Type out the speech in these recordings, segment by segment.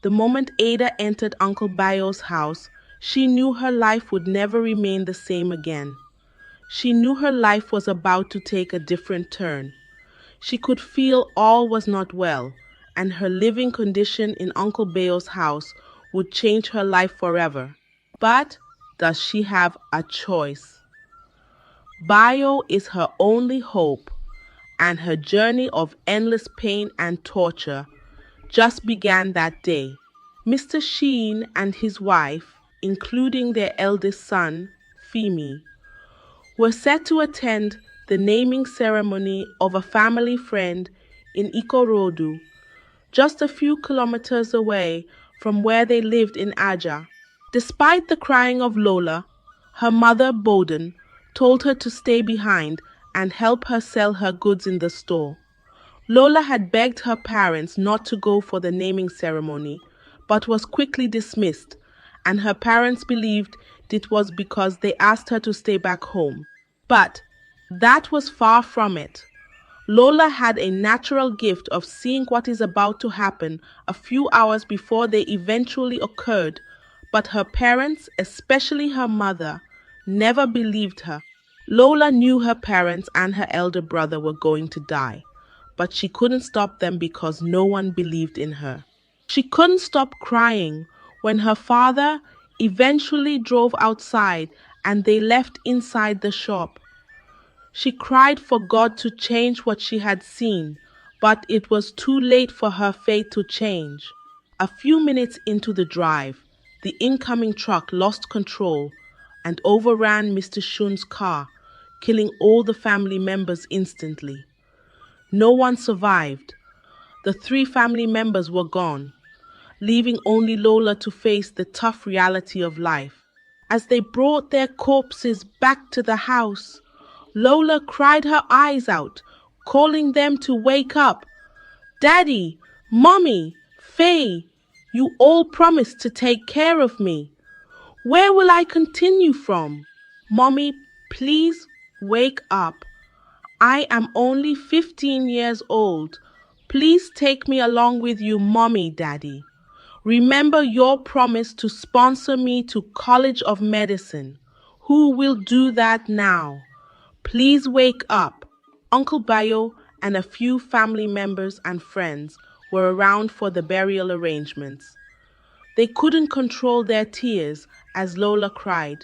The moment Ada entered Uncle Bayo's house, she knew her life would never remain the same again. She knew her life was about to take a different turn. She could feel all was not well, and her living condition in Uncle Bayo's house would change her life forever. But does she have a choice? Bayo is her only hope, and her journey of endless pain and torture just began that day. Mr. Sheen and his wife, including their eldest son, Femi, were set to attend the naming ceremony of a family friend in Ikorodu, just a few kilometers away from where they lived in Aja. Despite the crying of Lola, her mother, Bowden, told her to stay behind and help her sell her goods in the store. Lola had begged her parents not to go for the naming ceremony, but was quickly dismissed, and her parents believed it was because they asked her to stay back home. But that was far from it. Lola had a natural gift of seeing what is about to happen a few hours before they eventually occurred, but her parents, especially her mother, never believed her. Lola knew her parents and her elder brother were going to die, but she couldn't stop them because no one believed in her. She couldn't stop crying when her father eventually drove outside and they left inside the shop. She cried for God to change what she had seen, but it was too late for her fate to change. A few minutes into the drive, the incoming truck lost control and overran Mr. Shun's car, killing all the family members instantly. No one survived. The three family members were gone, leaving only Lola to face the tough reality of life. As they brought their corpses back to the house, Lola cried her eyes out, calling them to wake up. Daddy, Mommy, Faye, you all promised to take care of me. Where will I continue from? Mommy, please wake up. I am only 15 years old. Please take me along with you, Mommy, Daddy. Remember your promise to sponsor me to College of Medicine. Who will do that now? Please wake up. Uncle Bayo and a few family members and friends were around for the burial arrangements. They couldn't control their tears as Lola cried.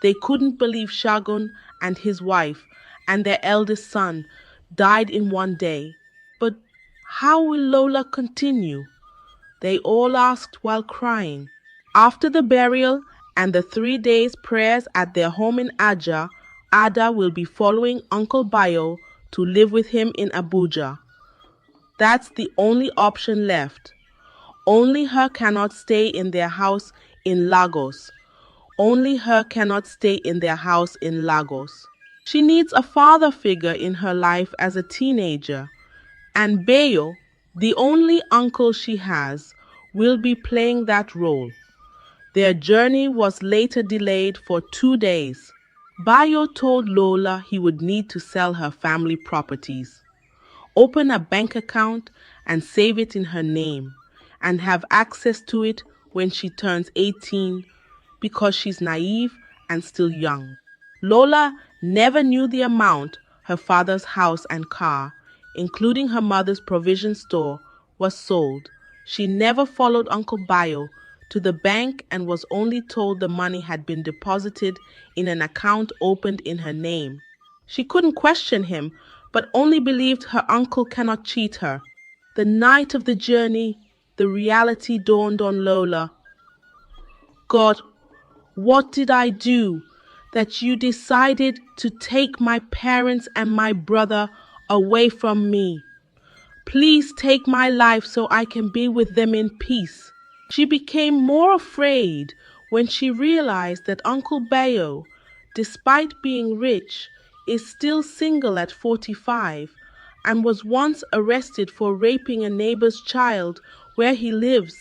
They couldn't believe Shagun and his wife and their eldest son died in one day. But how will Lola continue? They all asked while crying. After the burial and the 3 days prayers at their home in Aja, Ada will be following Uncle Bayo to live with him in Abuja. That's the only option left. Only her cannot stay in their house in Lagos. Only her cannot stay in their house in Lagos. She needs a father figure in her life as a teenager, and Bayo, the only uncle she has, will be playing that role. Their journey was later delayed for 2 days. Bayo told Lola he would need to sell her family properties, open a bank account and save it in her name, and have access to it when she turns 18 because she's naive and still young. Lola never knew the amount her father's house and car, including her mother's provision store, was sold. She never followed Uncle Bayo to the bank and was only told the money had been deposited in an account opened in her name. She couldn't question him, but only believed her uncle cannot cheat her. The night of the journey, the reality dawned on Lola. God, what did I do that you decided to take my parents and my brother away from me? Please take my life so I can be with them in peace. She became more afraid when she realized that Uncle Bayo, despite being rich, is still single at 45 and was once arrested for raping a neighbor's child where he lives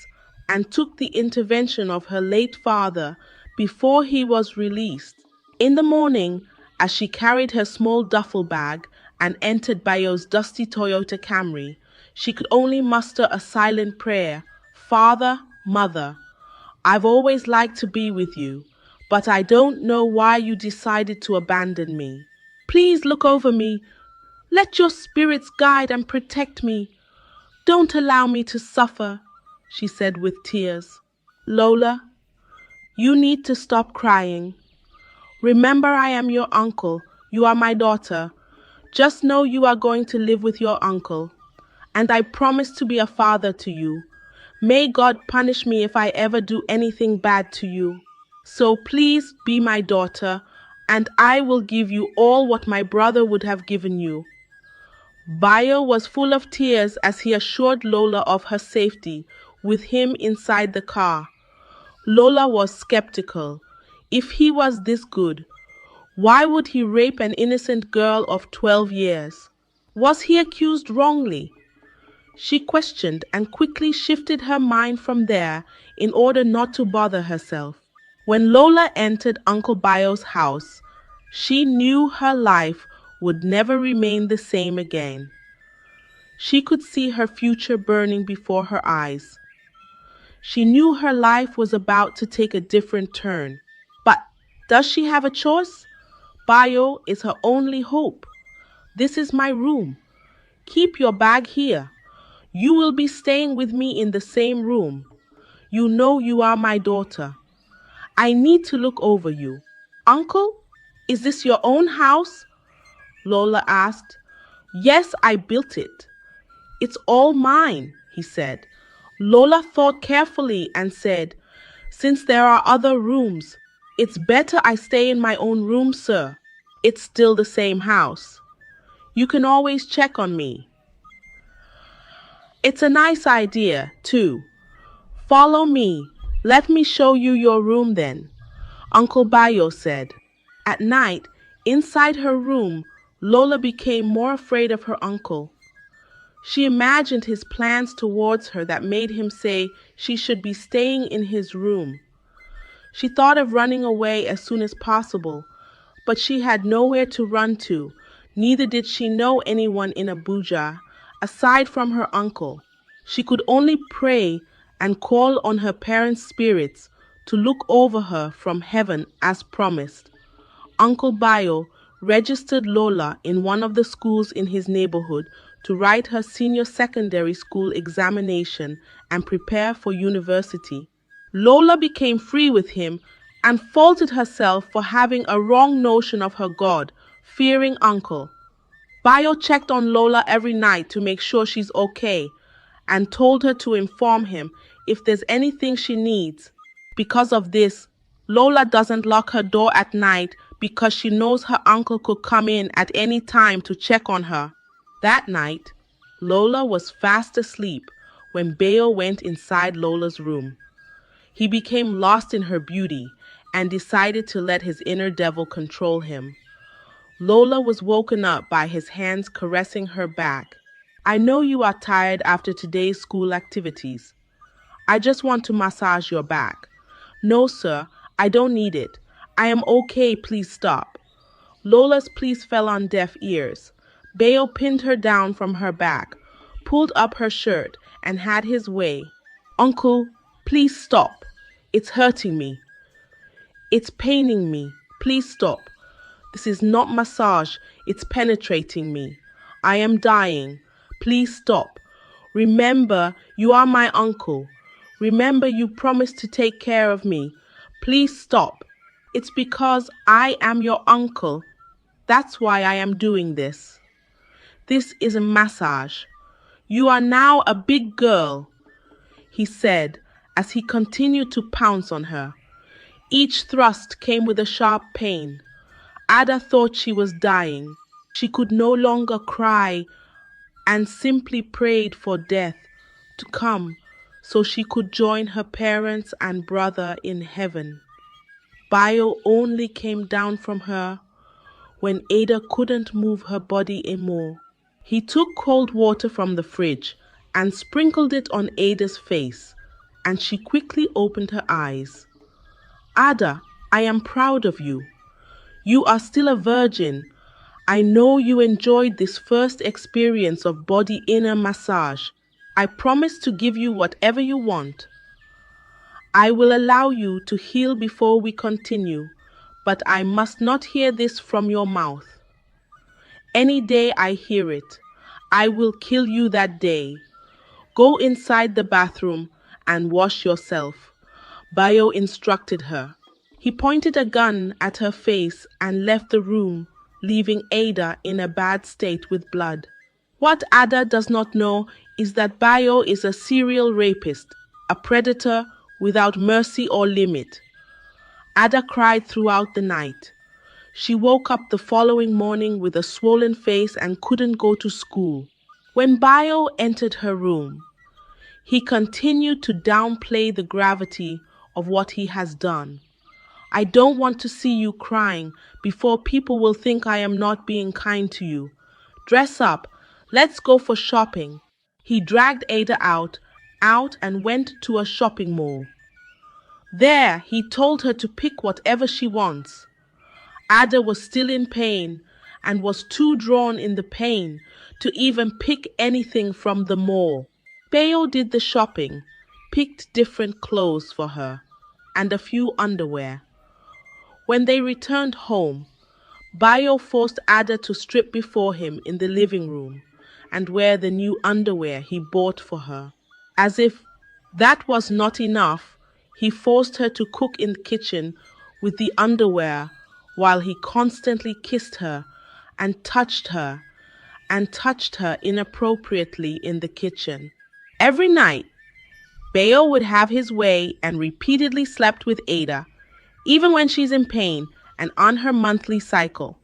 and took the intervention of her late father before he was released. In the morning, as she carried her small duffel bag and entered Bayo's dusty Toyota Camry, she could only muster a silent prayer. Father, Mother, I've always liked to be with you, but I don't know why you decided to abandon me. Please look over me. Let your spirits guide and protect me. Don't allow me to suffer, she said with tears. Lola, you need to stop crying. Remember, I am your uncle. You are my daughter. Just know you are going to live with your uncle, and I promise to be a father to you. May God punish me if I ever do anything bad to you. So please be my daughter, and I will give you all what my brother would have given you. Bayo was full of tears as he assured Lola of her safety with him inside the car. Lola was skeptical. If he was this good, why would he rape an innocent girl of 12 years? Was he accused wrongly? She questioned and quickly shifted her mind from there in order not to bother herself. When Lola entered Uncle Bayo's house, she knew her life would never remain the same again. She could see her future burning before her eyes. She knew her life was about to take a different turn. But does she have a choice? Bayo is her only hope. This is my room. Keep your bag here. You will be staying with me in the same room. You know you are my daughter. I need to look over you. Uncle, is this your own house? Lola asked. Yes, I built it. It's all mine, he said. Lola thought carefully and said, since there are other rooms, it's better I stay in my own room, sir. It's still the same house. You can always check on me. It's a nice idea, too. Follow me. Let me show you your room then, Uncle Bayo said. At night, inside her room, Lola became more afraid of her uncle. She imagined his plans towards her that made him say she should be staying in his room. She thought of running away as soon as possible, but she had nowhere to run to. Neither did she know anyone in Abuja, aside from her uncle. She could only pray and call on her parents' spirits to look over her from heaven as promised. Uncle Bayo registered Lola in one of the schools in his neighborhood to write her senior secondary school examination and prepare for university. Lola became free with him and faulted herself for having a wrong notion of her God-fearing uncle. Bayo checked on Lola every night to make sure she's okay and told her to inform him if there's anything she needs. Because of this, Lola doesn't lock her door at night because she knows her uncle could come in at any time to check on her. That night, Lola was fast asleep when Bayo went inside Lola's room. He became lost in her beauty and decided to let his inner devil control him. Lola was woken up by his hands caressing her back. I know you are tired after today's school activities. I just want to massage your back. No, sir, I don't need it. I am okay, please stop. Lola's pleas fell on deaf ears. Bayo pinned her down from her back, pulled up her shirt, and had his way. Uncle, please stop. It's hurting me. It's paining me. Please stop. This is not massage. It's penetrating me. I am dying. Please stop. Remember, you are my uncle. Remember, you promised to take care of me. Please stop. It's because I am your uncle. That's why I am doing this. This is a massage. You are now a big girl, he said as he continued to pounce on her. Each thrust came with a sharp pain. Ada thought she was dying. She could no longer cry and simply prayed for death to come so she could join her parents and brother in heaven. Bayo only came down from her when Ada couldn't move her body anymore. He took cold water from the fridge and sprinkled it on Ada's face, and she quickly opened her eyes. Ada, I am proud of you. You are still a virgin. I know you enjoyed this first experience of body inner massage. I promise to give you whatever you want. I will allow you to heal before we continue, but I must not hear this from your mouth. Any day I hear it, I will kill you that day. Go inside the bathroom and wash yourself, Bayo instructed her. He pointed a gun at her face and left the room, leaving Ada in a bad state with blood. What Ada does not know is that Bayo is a serial rapist, a predator without mercy or limit. Ada cried throughout the night. She woke up the following morning with a swollen face and couldn't go to school. When Bayo entered her room, he continued to downplay the gravity of what he has done. I don't want to see you crying before people will think I am not being kind to you. Dress up. Let's go for shopping. He dragged Ada out and went to a shopping mall. There, he told her to pick whatever she wants. Ada was still in pain and was too drawn in the pain to even pick anything from the mall. Bayo did the shopping, picked different clothes for her, and a few underwear. When they returned home, Bayo forced Ada to strip before him in the living room and wear the new underwear he bought for her. As if that was not enough, he forced her to cook in the kitchen with the underwear while he constantly kissed her and touched her inappropriately in the kitchen. Every night, Bayo would have his way and repeatedly slept with Ada, even when she's in pain and on her monthly cycle.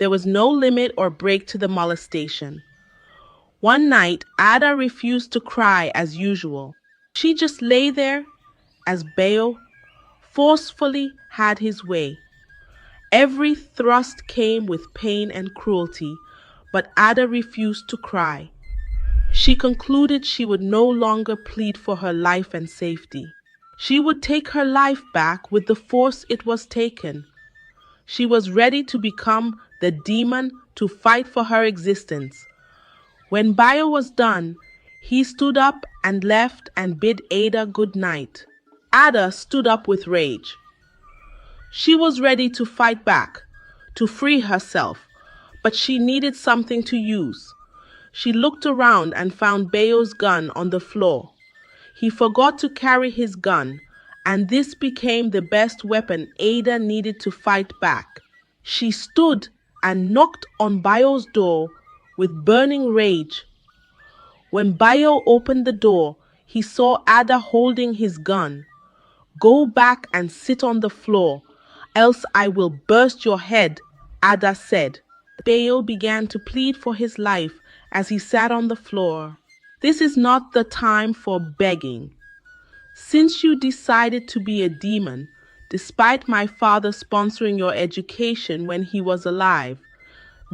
There was no limit or break to the molestation. One night, Ada refused to cry as usual. She just lay there as Bayo forcefully had his way. Every thrust came with pain and cruelty, but Ada refused to cry. She concluded she would no longer plead for her life and safety. She would take her life back with the force it was taken. She was ready to become the demon to fight for her existence. When Bayo was done, he stood up and left and bid Ada good night. Ada stood up with rage. She was ready to fight back, to free herself, but she needed something to use. She looked around and found Bayo's gun on the floor. He forgot to carry his gun, and this became the best weapon Ada needed to fight back. She stood and knocked on Bayo's door with burning rage. When Bayo opened the door, he saw Ada holding his gun. "Go back and sit on the floor, else I will burst your head," Ada said. Bayo began to plead for his life as he sat on the floor. "This is not the time for begging. Since you decided to be a demon, despite my father sponsoring your education when he was alive,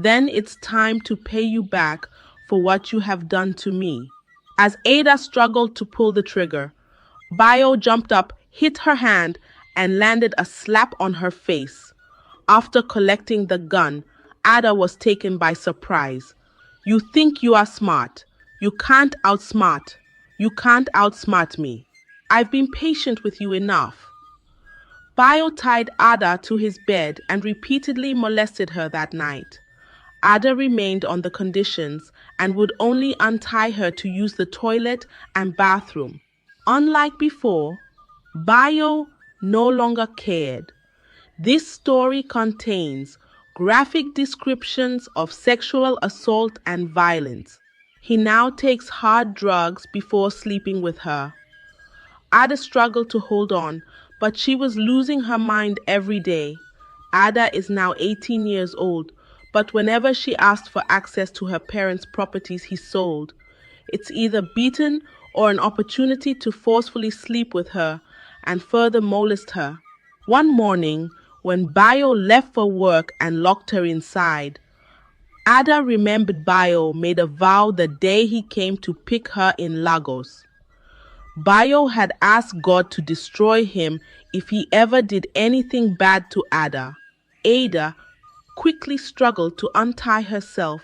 then it's time to pay you back for what you have done to me." As Ada struggled to pull the trigger, Bayo jumped up, hit her hand, and landed a slap on her face. After collecting the gun, Ada was taken by surprise. "You think you are smart. You can't outsmart me. I've been patient with you enough." Bayo tied Ada to his bed and repeatedly molested her that night. Ada remained on the conditions and would only untie her to use the toilet and bathroom. Unlike before, Bayo no longer cared. This story contains graphic descriptions of sexual assault and violence. He now takes hard drugs before sleeping with her. Ada struggled to hold on, but she was losing her mind every day. Ada is now 18 years old, but whenever she asked for access to her parents' properties he sold, it's either beaten or an opportunity to forcefully sleep with her and further molest her. One morning, when Bayo left for work and locked her inside, Ada remembered Bayo made a vow the day he came to pick her in Lagos. Bayo had asked God to destroy him if he ever did anything bad to Ada. Ada quickly struggled to untie herself,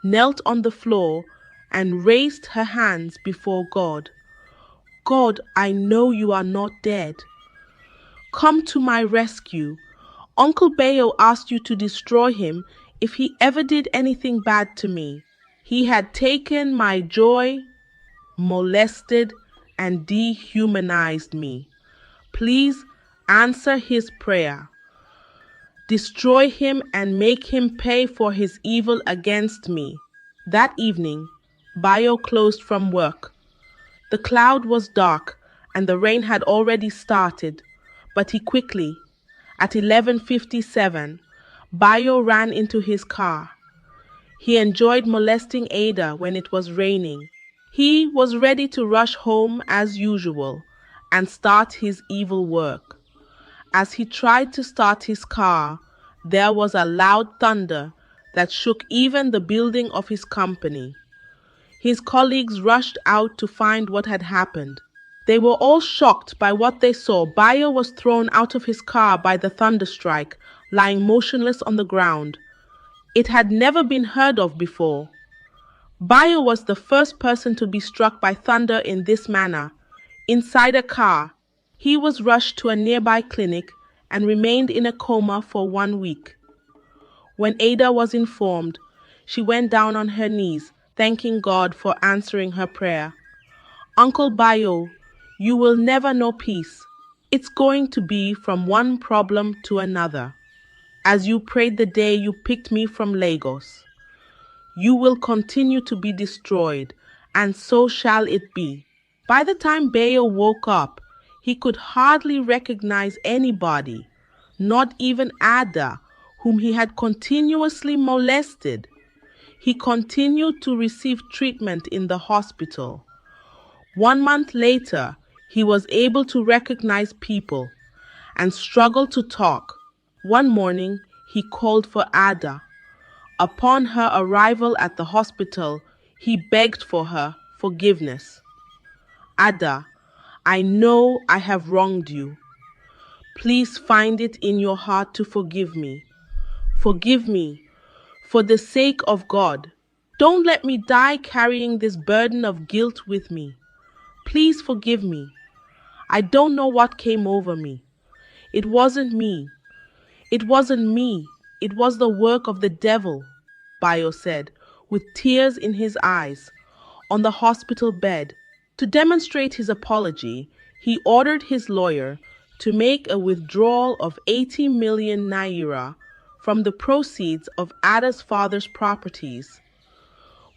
knelt on the floor, and raised her hands before God. God, I know you are not dead. Come to my rescue. Uncle Bayo asked you to destroy him if he ever did anything bad to me. He had taken my joy, molested, and dehumanized me. Please answer his prayer. Destroy him and make him pay for his evil against me. That evening, Bayo closed from work. The cloud was dark and the rain had already started, but he quickly, at 11:57, Bayo ran into his car. He enjoyed molesting Ada when it was raining. He was ready to rush home as usual and start his evil work. As he tried to start his car, there was a loud thunder that shook even the building of his company. His colleagues rushed out to find what had happened. They were all shocked by what they saw. Bayo was thrown out of his car by the thunderstrike, lying motionless on the ground. It had never been heard of before. Bayo was the first person to be struck by thunder in this manner. Inside a car, he was rushed to a nearby clinic and remained in a coma for 1 week. When Ada was informed, she went down on her knees, thanking God for answering her prayer. Uncle Bayo, you will never know peace. It's going to be from one problem to another. As you prayed the day you picked me from Lagos, you will continue to be destroyed, and so shall it be. By the time Bayo woke up, he could hardly recognize anybody, not even Ada, whom he had continuously molested. He continued to receive treatment in the hospital. 1 month later, he was able to recognize people and struggled to talk. One morning, he called for Ada. Upon her arrival at the hospital, he begged for her forgiveness. Ada, I know I have wronged you. Please find it in your heart to forgive me. Forgive me, for the sake of God. Don't let me die carrying this burden of guilt with me. Please forgive me. I don't know what came over me. It wasn't me. It wasn't me. It was the work of the devil, Bayo said, with tears in his eyes, on the hospital bed. To demonstrate his apology, he ordered his lawyer to make a withdrawal of 80 million naira from the proceeds of Ada's father's properties,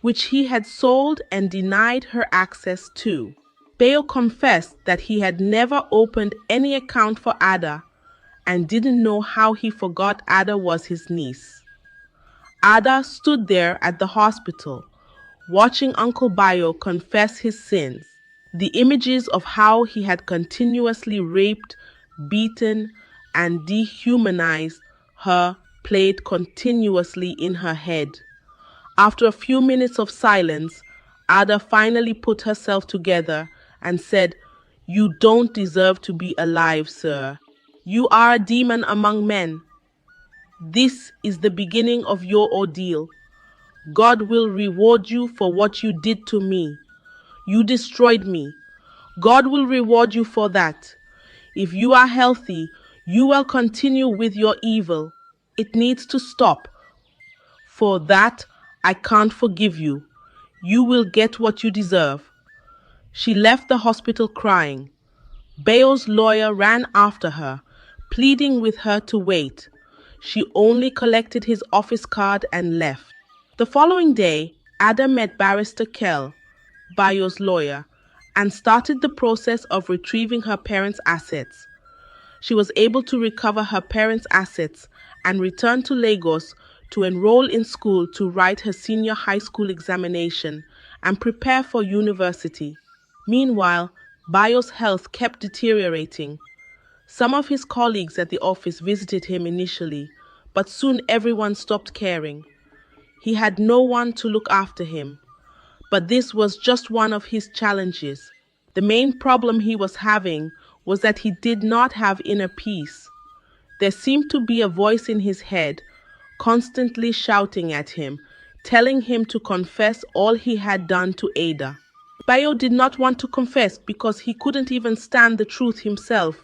which he had sold and denied her access to. Bayo confessed that he had never opened any account for Ada and didn't know how he forgot Ada was his niece. Ada stood there at the hospital, watching Uncle Bayo confess his sins. The images of how he had continuously raped, beaten, and dehumanized her played continuously in her head. After a few minutes of silence, Ada finally put herself together and said, "You don't deserve to be alive, sir. You are a demon among men. This is the beginning of your ordeal. God will reward you for what you did to me. You destroyed me. God will reward you for that. If you are healthy, you will continue with your evil. It needs to stop. For that, I can't forgive you. You will get what you deserve." She left the hospital crying. Bayo's lawyer ran after her, pleading with her to wait. She only collected his office card and left. The following day, Ada met Barrister Kell, Bayo's lawyer, and started the process of retrieving her parents' assets. She was able to recover her parents' assets and return to Lagos to enroll in school to write her senior high school examination and prepare for university. Meanwhile, Bayo's health kept deteriorating. Some of his colleagues at the office visited him initially, but soon everyone stopped caring. He had no one to look after him. But this was just one of his challenges. The main problem he was having was that he did not have inner peace. There seemed to be a voice in his head, constantly shouting at him, telling him to confess all he had done to Ada. Bayo did not want to confess because he couldn't even stand the truth himself.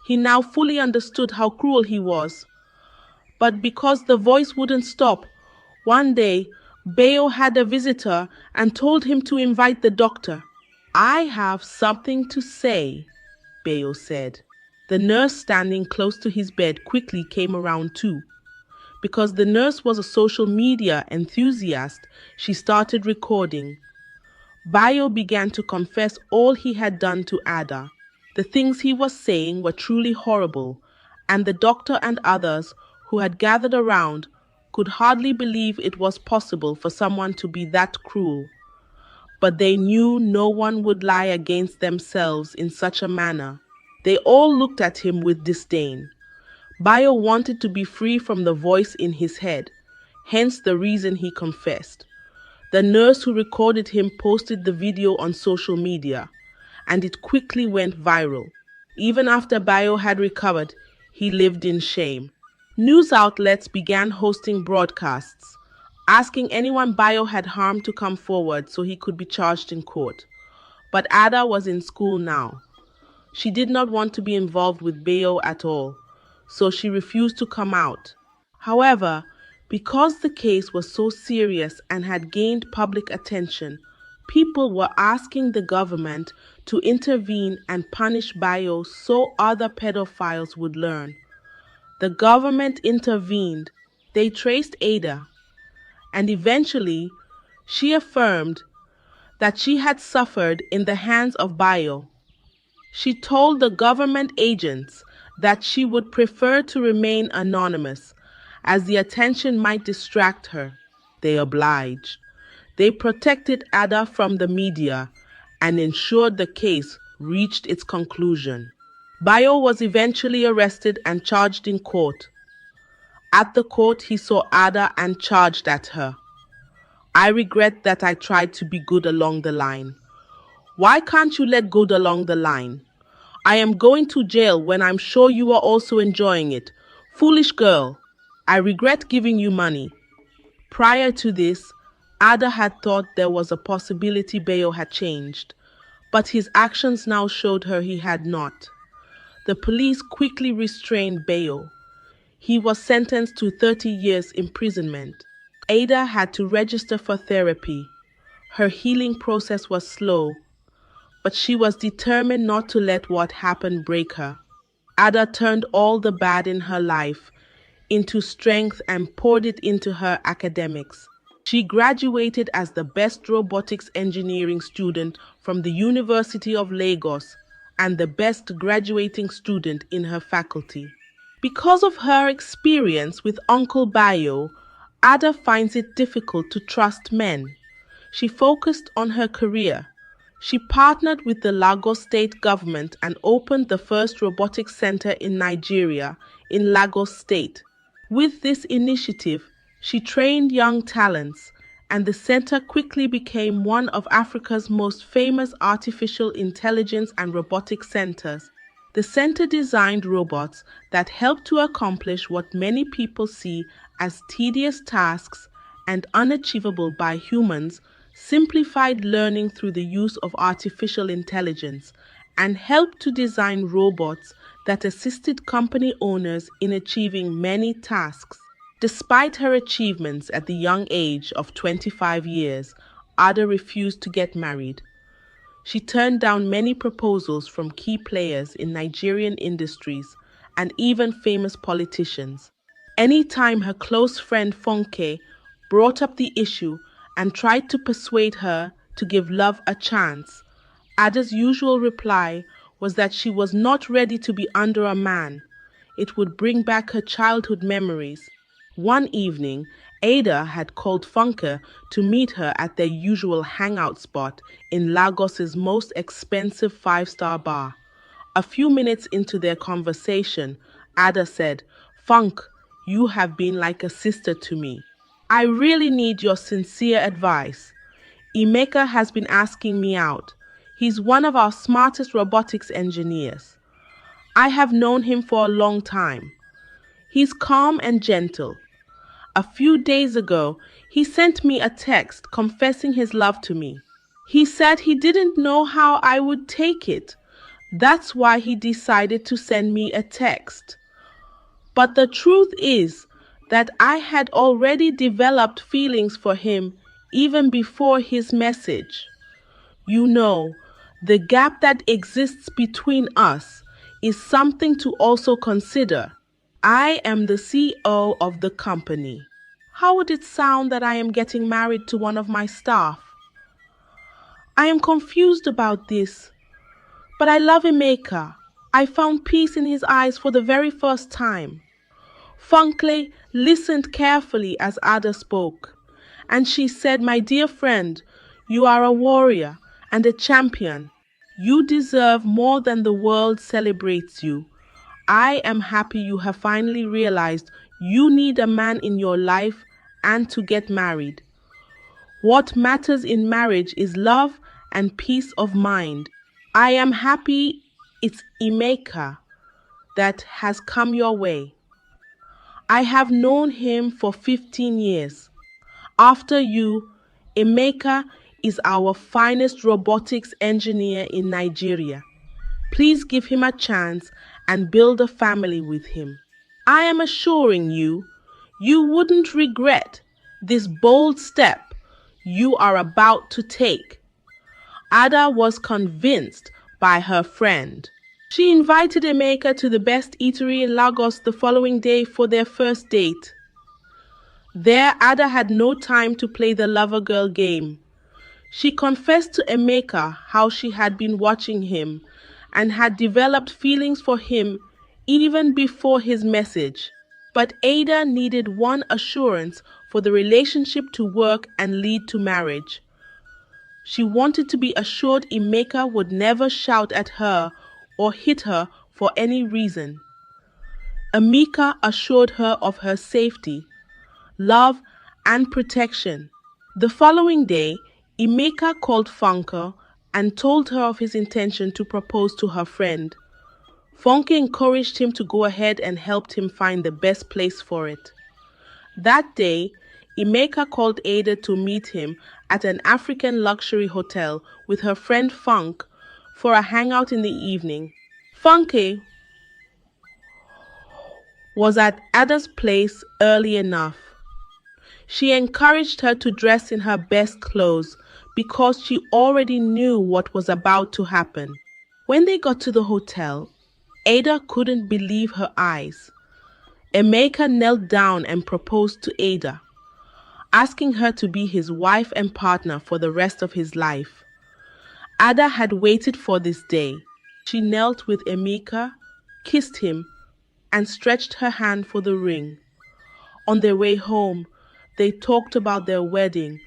He now fully understood how cruel he was. But because the voice wouldn't stop, one day Bayo had a visitor and told him to invite the doctor. "I have something to say," Bayo said. The nurse standing close to his bed quickly came around too. Because the nurse was a social media enthusiast, she started recording. Bayo began to confess all he had done to Ada. The things he was saying were truly horrible, and the doctor and others who had gathered around could hardly believe it was possible for someone to be that cruel. But they knew no one would lie against themselves in such a manner. They all looked at him with disdain. Bayo wanted to be free from the voice in his head, hence the reason he confessed. The nurse who recorded him posted the video on social media, and it quickly went viral. Even after Bayo had recovered, he lived in shame. News outlets began hosting broadcasts, asking anyone Bayo had harmed to come forward so he could be charged in court. But Ada was in school now. She did not want to be involved with Bayo at all, so she refused to come out. However, because the case was so serious and had gained public attention, people were asking the government to intervene and punish Bayo so other pedophiles would learn. The government intervened. They traced Ada, and eventually she affirmed that she had suffered in the hands of Bayo. She told the government agents that she would prefer to remain anonymous, as the attention might distract her. They obliged. They protected Ada from the media and ensured the case reached its conclusion. Bayo was eventually arrested and charged in court. At the court, he saw Ada and charged at her. "I regret that I tried to be good along the line." "Why can't you let good along the line? I am going to jail when I'm sure you are also enjoying it. Foolish girl, I regret giving you money." Prior to this, Ada had thought there was a possibility Bayo had changed, but his actions now showed her he had not. The police quickly restrained Bayo. He was sentenced to 30 years imprisonment. Ada had to register for therapy. Her healing process was slow, but she was determined not to let what happened break her. Ada turned all the bad in her life into strength and poured it into her academics. She graduated as the best robotics engineering student from the University of Lagos and the best graduating student in her faculty. Because of her experience with Uncle Bayo, Ada finds it difficult to trust men. She focused on her career. She partnered with the Lagos state government and opened the first robotics center in Nigeria, in Lagos State. With this initiative, she trained young talents, and the center quickly became one of Africa's most famous artificial intelligence and robotics centers. The center designed robots that help to accomplish what many people see as tedious tasks and unachievable by humans, simplified learning through the use of artificial intelligence, and helped to design robots that assisted company owners in achieving many tasks. Despite her achievements at the young age of 25 years, Ada refused to get married. She turned down many proposals from key players in Nigerian industries and even famous politicians. Anytime her close friend Funke brought up the issue and tried to persuade her to give love a chance, Ada's usual reply was that she was not ready to be under a man. It would bring back her childhood memories. One evening, Ada had called Funke to meet her at their usual hangout spot in Lagos's most expensive five-star bar. A few minutes into their conversation, Ada said, "Funk, you have been like a sister to me. I really need your sincere advice. Emeka has been asking me out. He's one of our smartest robotics engineers. I have known him for a long time. He's calm and gentle. A few days ago, he sent me a text confessing his love to me. He said he didn't know how I would take it. That's why he decided to send me a text. But the truth is that I had already developed feelings for him even before his message. You know, the gap that exists between us is something to also consider. I am the CEO of the company. How would it sound that I am getting married to one of my staff? I am confused about this, but I love Emeka. I found peace in his eyes for the very first time. Funke listened carefully as Ada spoke, and she said, "My dear friend, you are a warrior and a champion. You deserve more than the world celebrates you. I am happy you have finally realized you need a man in your life and to get married. What matters in marriage is love and peace of mind. I am happy it's Emeka that has come your way. I have known him for 15 years. After you, Emeka is our finest robotics engineer in Nigeria. Please give him a chance and build a family with him. I am assuring you, you wouldn't regret this bold step you are about to take." Ada was convinced by her friend. She invited Emeka to the best eatery in Lagos the following day for their first date. There, Ada had no time to play the lover girl game. She confessed to Emeka how she had been watching him and had developed feelings for him even before his message. But Ada needed one assurance for the relationship to work and lead to marriage. She wanted to be assured Emeka would never shout at her or hit her for any reason. Emeka assured her of her safety, love, and protection. The following day, Emeka called Funke and told her of his intention to propose to her friend. Funke encouraged him to go ahead and helped him find the best place for it. That day, Emeka called Ada to meet him at an African luxury hotel with her friend Funk for a hangout in the evening. Funke was at Ada's place early enough. She encouraged her to dress in her best clothes because she already knew what was about to happen. When they got to the hotel, Ada couldn't believe her eyes. Emeka knelt down and proposed to Ada, asking her to be his wife and partner for the rest of his life. Ada had waited for this day. She knelt with Emeka, kissed him, and stretched her hand for the ring. On their way home, they talked about their wedding,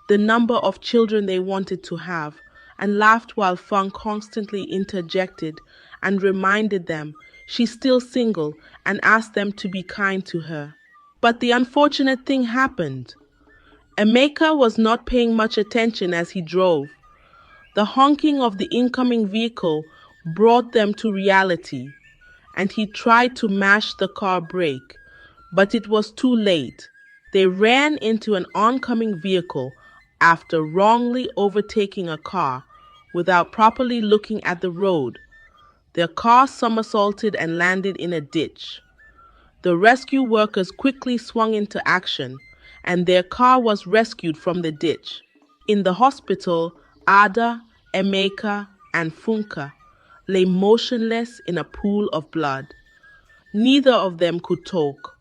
the number of children they wanted to have, and laughed while Funk constantly interjected and reminded them she's still single and asked them to be kind to her. But the unfortunate thing happened. Emeka was not paying much attention as he drove. The honking of the incoming vehicle brought them to reality, and he tried to mash the car brake, but it was too late. They ran into an oncoming vehicle after wrongly overtaking a car without properly looking at the road. Their car somersaulted and landed in a ditch. The rescue workers quickly swung into action, and their car was rescued from the ditch. In the hospital, Ada, Emeka, and Funke lay motionless in a pool of blood. Neither of them could talk.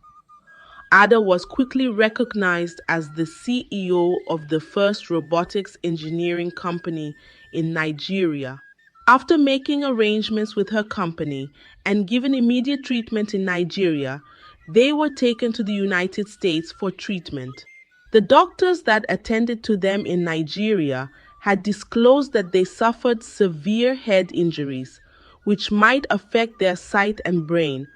Ada was quickly recognized as the CEO of the first robotics engineering company in Nigeria. After making arrangements with her company and given immediate treatment in Nigeria, they were taken to the United States for treatment. The doctors that attended to them in Nigeria had disclosed that they suffered severe head injuries, which might affect their sight and brain,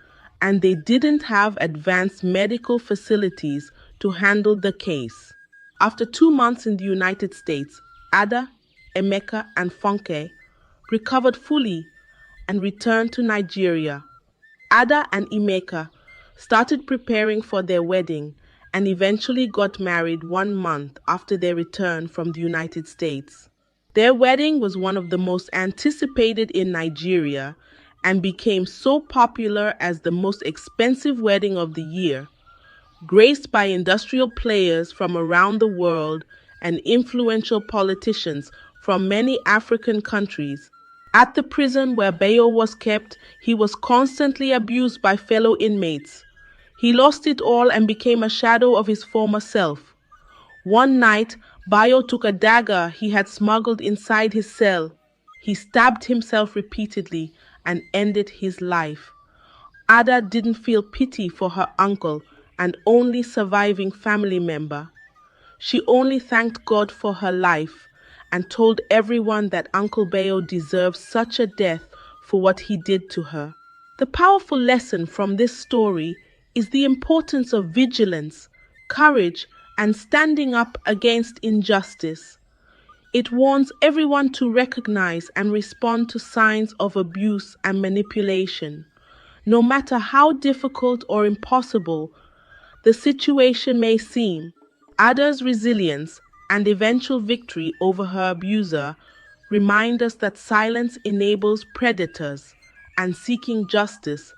and they didn't have advanced medical facilities to handle the case. After 2 months in the United States, Ada, Emeka, and Funke recovered fully and returned to Nigeria. Ada and Emeka started preparing for their wedding and eventually got married 1 month after their return from the United States. Their wedding was one of the most anticipated in Nigeria and became so popular as the most expensive wedding of the year, graced by industrial players from around the world and influential politicians from many African countries. At the prison where Bayo was kept, he was constantly abused by fellow inmates. He lost it all and became a shadow of his former self. One night, Bayo took a dagger he had smuggled inside his cell. He stabbed himself repeatedly and ended his life. Ada didn't feel pity for her uncle and only surviving family member. She only thanked God for her life and told everyone that Uncle Bayo deserved such a death for what he did to her. The powerful lesson from this story is the importance of vigilance, courage, and standing up against injustice. It warns everyone to recognize and respond to signs of abuse and manipulation. No matter how difficult or impossible the situation may seem, Ada's resilience and eventual victory over her abuser remind us that silence enables predators and seeking justice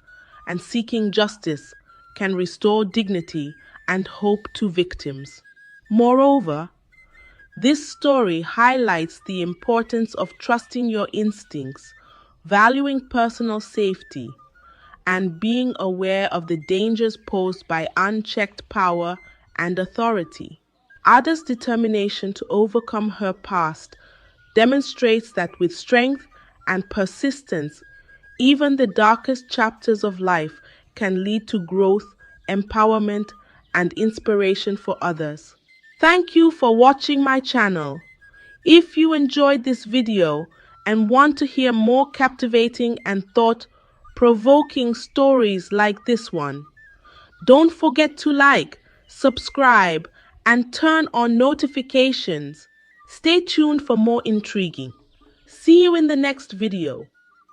can restore dignity and hope to victims. Moreover, this story highlights the importance of trusting your instincts, valuing personal safety, and being aware of the dangers posed by unchecked power and authority. Ada's determination to overcome her past demonstrates that with strength and persistence, even the darkest chapters of life can lead to growth, empowerment, and inspiration for others. Thank you for watching my channel. If you enjoyed this video and want to hear more captivating and thought-provoking stories like this one, don't forget to like, subscribe, and turn on notifications. Stay tuned for more intriguing. See you in the next video.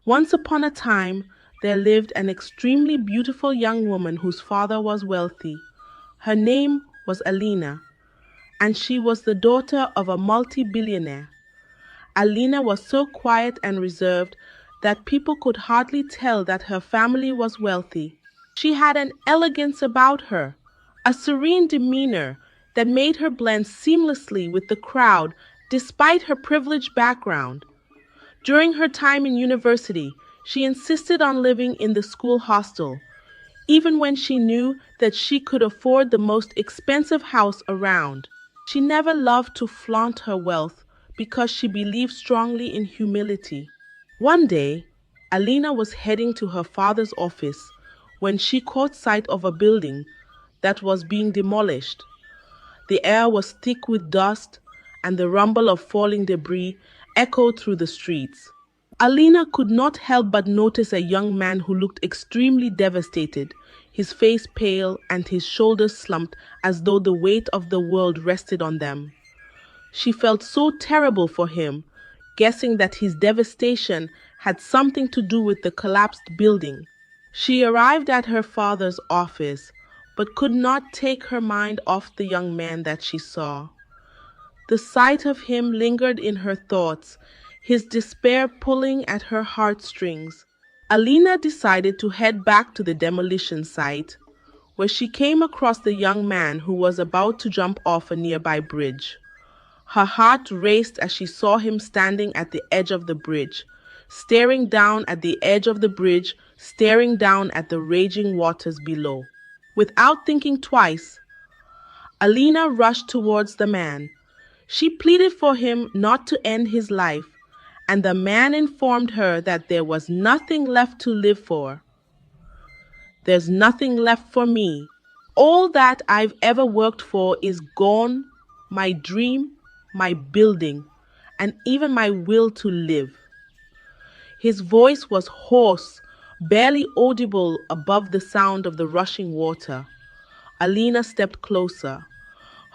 Once upon a time, there lived an extremely beautiful young woman whose father was wealthy. Her name was Alina, and she was the daughter of a multi-billionaire. Alina was so quiet and reserved that people could hardly tell that her family was wealthy. She had an elegance about her, a serene demeanor that made her blend seamlessly with the crowd despite her privileged background. During her time in university, she insisted on living in the school hostel, even when she knew that she could afford the most expensive house around. She never loved to flaunt her wealth because she believed strongly in humility. One day, Alina was heading to her father's office when she caught sight of a building that was being demolished. The air was thick with dust, and the rumble of falling debris echoed through the streets. Alina could not help but notice a young man who looked extremely devastated, his face pale and his shoulders slumped as though the weight of the world rested on them. She felt so terrible for him, guessing that his devastation had something to do with the collapsed building. She arrived at her father's office, but could not take her mind off the young man that she saw. The sight of him lingered in her thoughts, his despair pulling at her heartstrings. Alina decided to head back to the demolition site, where she came across the young man who was about to jump off a nearby bridge. Her heart raced as she saw him standing at the edge of the bridge, staring down at the raging waters below. Without thinking twice, Alina rushed towards the man. She pleaded for him not to end his life, and the man informed her that there was nothing left to live for. "There's nothing left for me. All that I've ever worked for is gone, my dream, my building, and even my will to live." His voice was hoarse, barely audible above the sound of the rushing water. Alina stepped closer,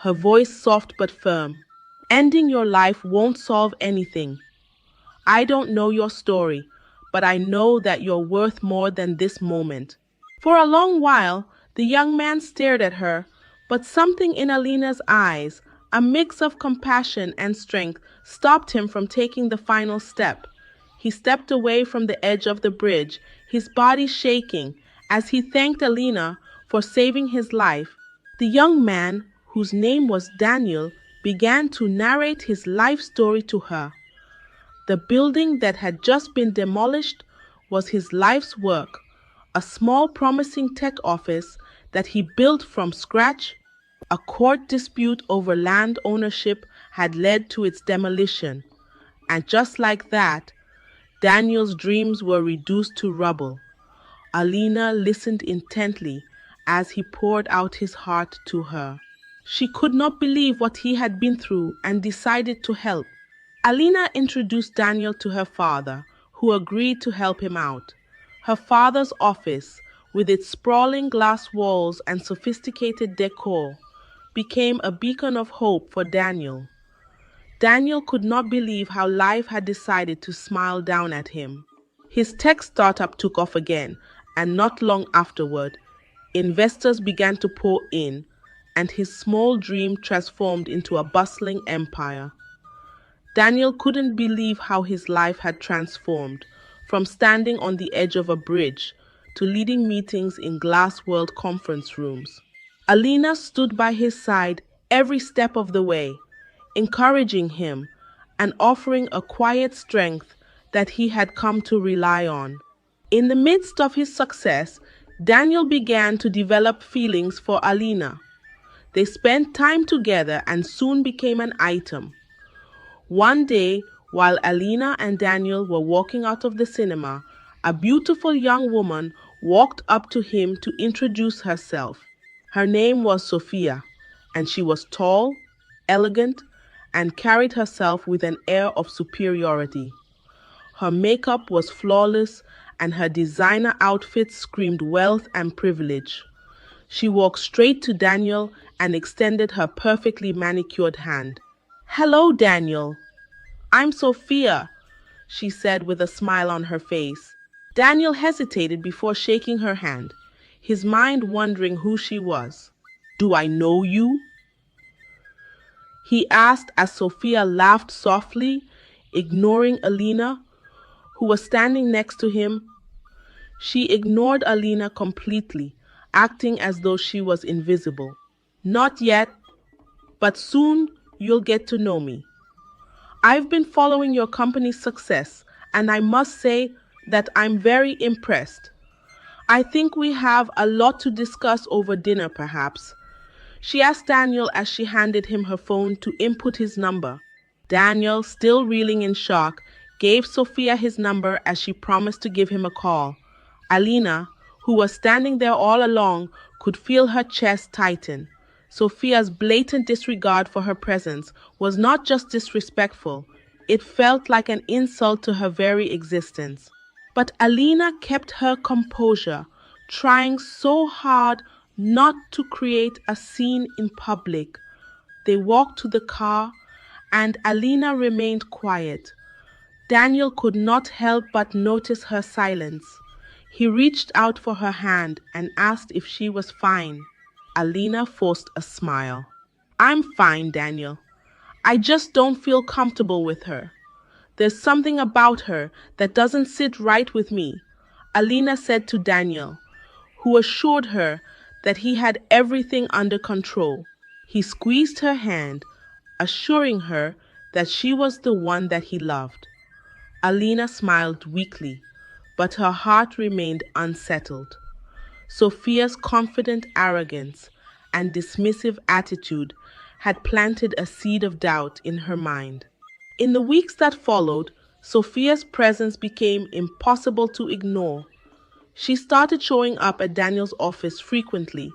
her voice soft but firm. "Ending your life won't solve anything. I don't know your story, but I know that you're worth more than this moment." For a long while, the young man stared at her, But something in Alina's eyes, a mix of compassion and strength, stopped him from taking the final step. He stepped away from the edge of the bridge, his body shaking, as he thanked Alina for saving his life. The young man, whose name was Daniel, began to narrate his life story to her. The building that had just been demolished was his life's work, a small promising tech office that he built from scratch. A court dispute over land ownership had led to its demolition, and just like that, Daniel's dreams were reduced to rubble. Alina listened intently as he poured out his heart to her. She could not believe what he had been through and decided to help. Alina introduced Daniel to her father, who agreed to help him out. Her father's office, with its sprawling glass walls and sophisticated decor, became a beacon of hope for Daniel. Daniel could not believe how life had decided to smile down at him. His tech startup took off again, and not long afterward, investors began to pour in, and his small dream transformed into a bustling empire. Daniel couldn't believe how his life had transformed, from standing on the edge of a bridge to leading meetings in glass world conference rooms. Alina stood by his side every step of the way, encouraging him and offering a quiet strength that he had come to rely on. In the midst of his success, Daniel began to develop feelings for Alina. They spent time together and soon became an item. One day, while Alina and Daniel were walking out of the cinema, a beautiful young woman walked up to him to introduce herself. Her name was Sophia, and she was tall, elegant, and carried herself with an air of superiority. Her makeup was flawless, and her designer outfits screamed wealth and privilege. She walked straight to Daniel and extended her perfectly manicured hand. "Hello, Daniel. I'm Sophia," she said with a smile on her face. Daniel hesitated before shaking her hand, his mind wondering who she was. "Do I know you?" he asked as Sophia laughed softly, ignoring Alina, who was standing next to him. She ignored Alina completely, acting as though she was invisible. "Not yet, but soon you'll get to know me. I've been following your company's success, and I must say that I'm very impressed. I think we have a lot to discuss over dinner, perhaps." She asked Daniel as she handed him her phone to input his number. Daniel, still reeling in shock, gave Sophia his number as she promised to give him a call. Alina, who was standing there all along, could feel her chest tighten. Sophia's blatant disregard for her presence was not just disrespectful, it felt like an insult to her very existence. But Alina kept her composure, trying so hard not to create a scene in public. They walked to the car, and Alina remained quiet. Daniel could not help but notice her silence. He reached out for her hand and asked if she was fine. Alina forced a smile. "I'm fine, Daniel. I just don't feel comfortable with her. There's something about her that doesn't sit right with me," Alina said to Daniel, who assured her that he had everything under control. He squeezed her hand, assuring her that she was the one that he loved. Alina smiled weakly, but her heart remained unsettled. Sophia's confident arrogance and dismissive attitude had planted a seed of doubt in her mind. In the weeks that followed, Sophia's presence became impossible to ignore. She started showing up at Daniel's office frequently,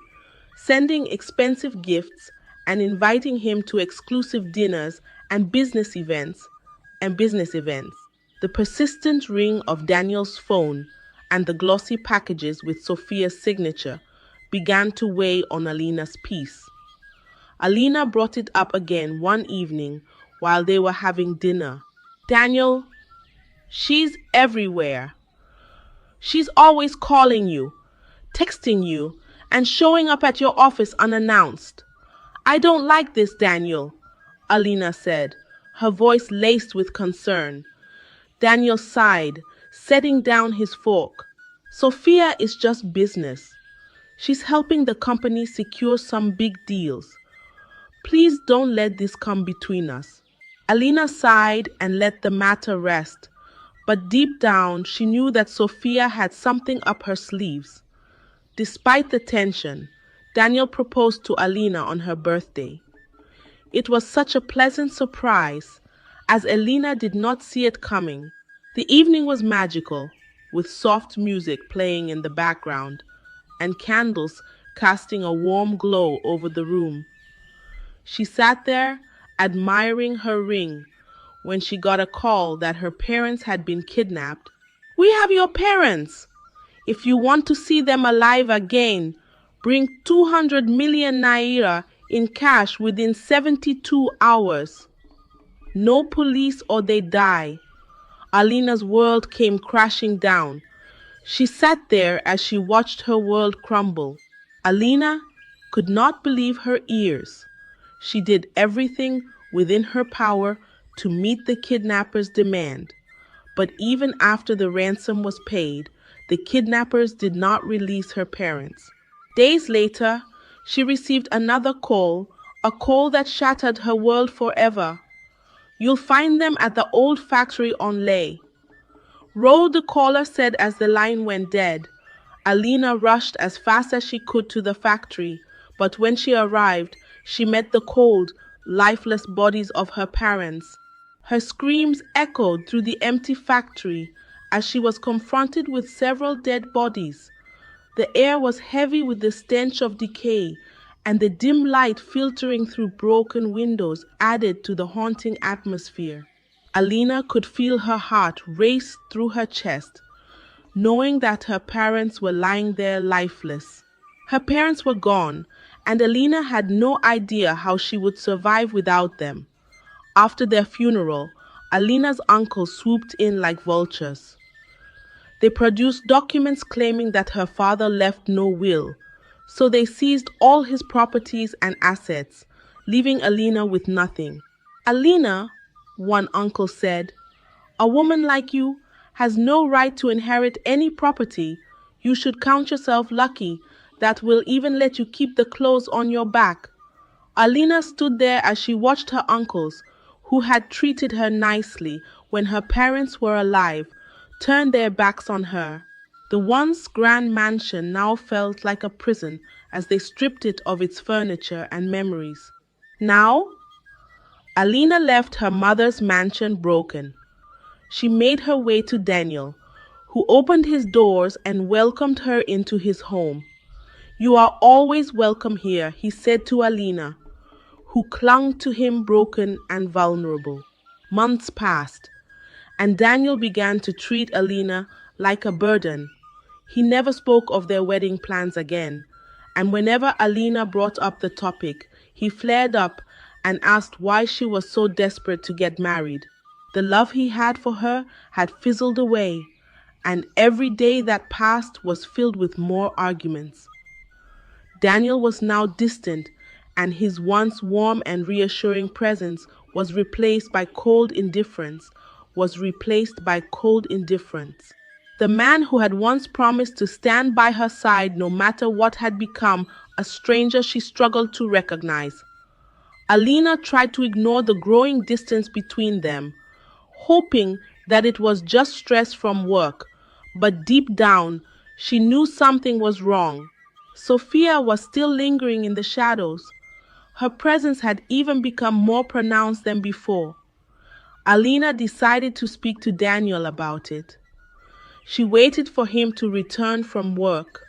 sending expensive gifts and inviting him to exclusive dinners and business events. The persistent ring of Daniel's phone and the glossy packages with Sophia's signature began to weigh on Alina's peace. Alina brought it up again one evening while they were having dinner. "Daniel, she's everywhere. She's always calling you, texting you, and showing up at your office unannounced. I don't like this, Daniel, Alina said, her voice laced with concern. Daniel sighed, setting down his fork. Sophia is just business. She's helping the company secure some big deals. Please don't let this come between us. Alina sighed and let the matter rest, but deep down she knew that Sophia had something up her sleeves. Despite the tension, Daniel proposed to Alina on her birthday. It was such a pleasant surprise, as Alina did not see it coming. The evening was magical, with soft music playing in the background and candles casting a warm glow over the room. She sat there, admiring her ring, when she got a call that her parents had been kidnapped. We have your parents! If you want to see them alive again, bring 200 million naira in cash within 72 hours. No police or they die. Alina's world came crashing down. She sat there as she watched her world crumble. Alina could not believe her ears. She did everything within her power to meet the kidnappers' demand. But even after the ransom was paid, the kidnappers did not release her parents. Days later, she received another call, a call that shattered her world forever. You'll find them at the old factory on Lay. Roll, the caller said as the line went dead. Alina rushed as fast as she could to the factory, but when she arrived, she met the cold, lifeless bodies of her parents. Her screams echoed through the empty factory as she was confronted with several dead bodies. The air was heavy with the stench of decay, and the dim light filtering through broken windows added to the haunting atmosphere. Alina could feel her heart race through her chest, knowing that her parents were lying there lifeless. Her parents were gone, and Alina had no idea how she would survive without them. After their funeral, Alina's uncles swooped in like vultures. They produced documents claiming that her father left no will, so they seized all his properties and assets, leaving Alina with nothing. Alina, one uncle said, a woman like you has no right to inherit any property. You should count yourself lucky that will even let you keep the clothes on your back. Alina stood there as she watched her uncles, who had treated her nicely when her parents were alive, turn their backs on her. The once grand mansion now felt like a prison as they stripped it of its furniture and memories. Now, Alina left her mother's mansion broken. She made her way to Daniel, who opened his doors and welcomed her into his home. You are always welcome here, he said to Alina, who clung to him broken and vulnerable. Months passed, and Daniel began to treat Alina like a burden. He never spoke of their wedding plans again, and whenever Alina brought up the topic, he flared up and asked why she was so desperate to get married. The love he had for her had fizzled away, and every day that passed was filled with more arguments. Daniel was now distant, and his once warm and reassuring presence was replaced by cold indifference. The man who had once promised to stand by her side no matter what had become a stranger she struggled to recognize. Alina tried to ignore the growing distance between them, hoping that it was just stress from work, but deep down, she knew something was wrong. Sophia was still lingering in the shadows. Her presence had even become more pronounced than before. Alina decided to speak to Daniel about it. She waited for him to return from work,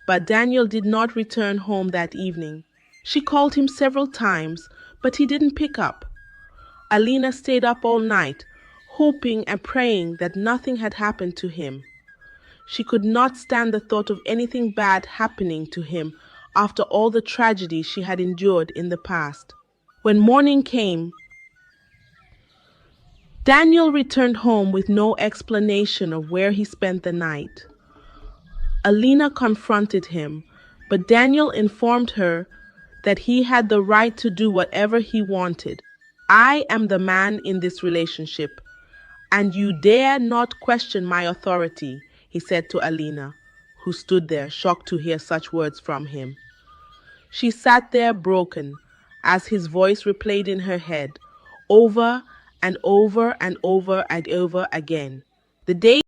but Daniel did not return home that evening. She called him several times, but he didn't pick up. Alina stayed up all night, hoping and praying that nothing had happened to him. She could not stand the thought of anything bad happening to him after all the tragedy she had endured in the past. When morning came, Daniel returned home with no explanation of where he spent the night. Alina confronted him, But Daniel informed her that he had the right to do whatever he wanted. I am the man in this relationship, and you dare not question my authority, he said to Alina, who stood there, shocked to hear such words from him. She sat there broken, as his voice replayed in her head, over and over and over and over again. The day